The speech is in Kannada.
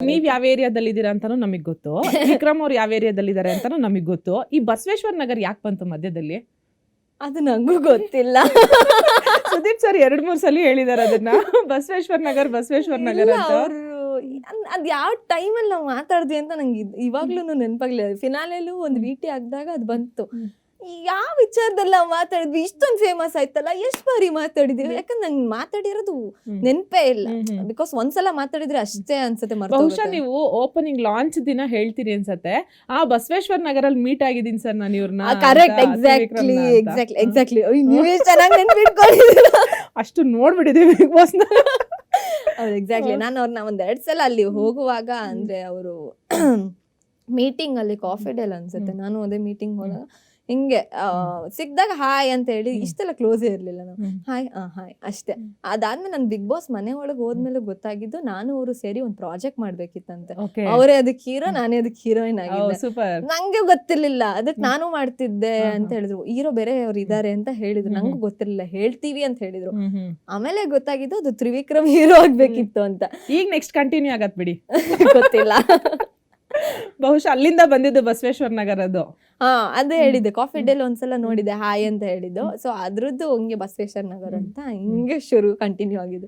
ನೀವ್ ಯಾವ ಏರಿಯಾದಲ್ಲಿ ಇದೀರಾ ಅಂತಾನು ನಮಗ್ ಗೊತ್ತು, ವಿಕ್ರಮ್ ಅವ್ರು ಯಾವ ಏರಿಯಾದಲ್ಲಿ ಇದಾರೆ ಅಂತಾನು ನಮಗ್ ಗೊತ್ತು. ಈ ಬಸವೇಶ್ವರ ನಗರ್ ಯಾಕೆ ಬಂತು ಮಧ್ಯದಲ್ಲಿ? ಅದು ನಂಗೂ ಗೊತ್ತಿಲ್ಲ. ಸುದೀಪ್ ಸರ್ 2-3 ಸಲ ಹೇಳಿದಾರೆ ಅದನ್ನ, ಬಸವೇಶ್ವರ ನಗರ್ ಅಂತ. ಅವರು ಅದ್ ಯಾವ ಟೈಮಲ್ಲಿ ನಾವು ಮಾತಾಡಿದ್ವಿ ಅಂತ ನಂಗೆ ಇವಾಗ್ಲೂ ನೆನಪಾಗ್ಲಿಲ್ಲ. ಫಿನಾಲೆಲ್ಲೂ ಒಂದು ವಿಟಿ ಆಗ್ದಾಗ ಅದು ಬಂತು. ಯಾವ ವಿಚಾರದಲ್ಲಿ ನಾವು ಮಾತಾಡಿದ್ವಿ, ಇಷ್ಟೊಂದು ಫೇಮಸ್ ಆಯ್ತಲ್ಲ, ಎಷ್ಟು ಬಾರಿ ಮಾತಾಡಿದೀವಿ, ಯಾಕಂದ್ರೆ ನಂಗೆ ಮಾತಾಡಿರೋದು ನೆನಪೇ ಇಲ್ಲ. ಬಿಕಾಸ್ ಒಂದ್ಸಲ ಮಾತಾಡಿದ್ರೆ ಅಷ್ಟೇ ಅನ್ಸುತ್ತೆ. ಬಹುಶಃ ನೀವು ಓಪನಿಂಗ್ ಲಾಂಚ್ ದಿನ ಹೇಳ್ತೀರಿ ಅನ್ಸತ್ತೆ, ಆ ಬಸವೇಶ್ವರ ನಗರಲ್ಲಿ ಮೀಟ್ ಆಗಿದ್ದೀನಿ ಸರ್ ನಾನು ಇವ್ರನ್ನ. Correct, exactly. ನೀವೇ ಚೆನ್ನಾಗಿ ನೆನ್ಪಿಟ್ಕೊಂಡಿದ್ದೀರ. ಅಷ್ಟು ನೋಡ್ಬಿಟ್ಟಿದೀವಿ ಬಿಗ್ ಬಾಸ್ ನ. ಹೌದು, ಎಕ್ಸಾಕ್ಟ್ಲಿ. ನಾನು ಅವ್ರನ್ನ 1-2 ಸಲ ಅಲ್ಲಿ ಹೋಗುವಾಗ, ಅಂದ್ರೆ ಅವರು ಮೀಟಿಂಗ್ ಅಲ್ಲಿ ಕಾಫಿ ಡೇಲ್ ಅನ್ಸುತ್ತೆ, ನಾನು ಅದೇ ಮೀಟಿಂಗ್ ಹೋದಾಗ ಹಿಂಗೆ ಸಿಕ್ದಾಗ ಹಾಯ್ ಅಂತ ಹೇಳಿ, ಇಷ್ಟೆಲ್ಲ ಕ್ಲೋಸೇ ಇರ್ಲಿಲ್ಲ ನಾವು. ಹಾಯ್ ಅಷ್ಟೇ. ಅದಾದ್ಮೇಲೆ ನಾನು ಬಿಗ್ ಬಾಸ್ ಮನೆ ಒಳಗೆ ಹೋದ್ಮೇಲೆ ಗೊತ್ತಾಗಿದ್ದು, ನಾನು ಅವರು ಸೇರಿ ಒಂದು ಪ್ರಾಜೆಕ್ಟ್ ಮಾಡ್ಬೇಕಿತ್ತಂತೆ. ಅವರೇ ಅದಕ್ಕೆ ಹೀರೋ, ನಾನೇ ಅದಕ್ಕೆ ಹೀರೋಯಿನ್ ಆಗಿದ್ದೆ. ನಂಗೆ ಗೊತ್ತಿರ್ಲಿಲ್ಲ, ಅದಕ್ಕೆ ನಾನು ಮಾಡ್ತಿದ್ದೆ ಅಂತ ಹೇಳಿದ್ರು. ಹೀರೋ ಬೇರೆ ಅವ್ರು ಇದಾರೆ ಅಂತ ಹೇಳಿದ್ರು, ನಂಗೂ ಗೊತ್ತಿರ್ಲಿಲ್ಲ. ಹೇಳ್ತೀವಿ ಅಂತ ಹೇಳಿದ್ರು. ಆಮೇಲೆ ಗೊತ್ತಾಗಿದ್ದು ಅದು ತ್ರಿವಿಕ್ರಮ್ ಹೀರೋ ಆಗ್ಬೇಕಿತ್ತು ಅಂತ. ಈಗ ನೆಕ್ಸ್ಟ್ ಕಂಟಿನ್ಯೂ ಆಗತ್ ಬಿಡಿ, ಗೊತ್ತಿಲ್ಲ. ಬಹುಶಃ ಅಲ್ಲಿಂದ ಬಂದಿದ್ದು ಬಸವೇಶ್ವರ ನಗರ ಅದು. ಅದೇ ಹೇಳಿದ್ದೆ, ಕಾಫಿ ಡೇಲ್ ಒಂದ್ಸಲ ನೋಡಿದೆ ಹಾಯ್ ಅಂತ ಹೇಳಿದ್ದು. ಸೊ ಅದ್ರದ್ದು ಹಂಗೆ ಬಸವೇಶ್ವರ ನಗರ ಅಂತ ಹಿಂಗೆ ಶುರು ಕಂಟಿನ್ಯೂ ಆಗಿದೆ.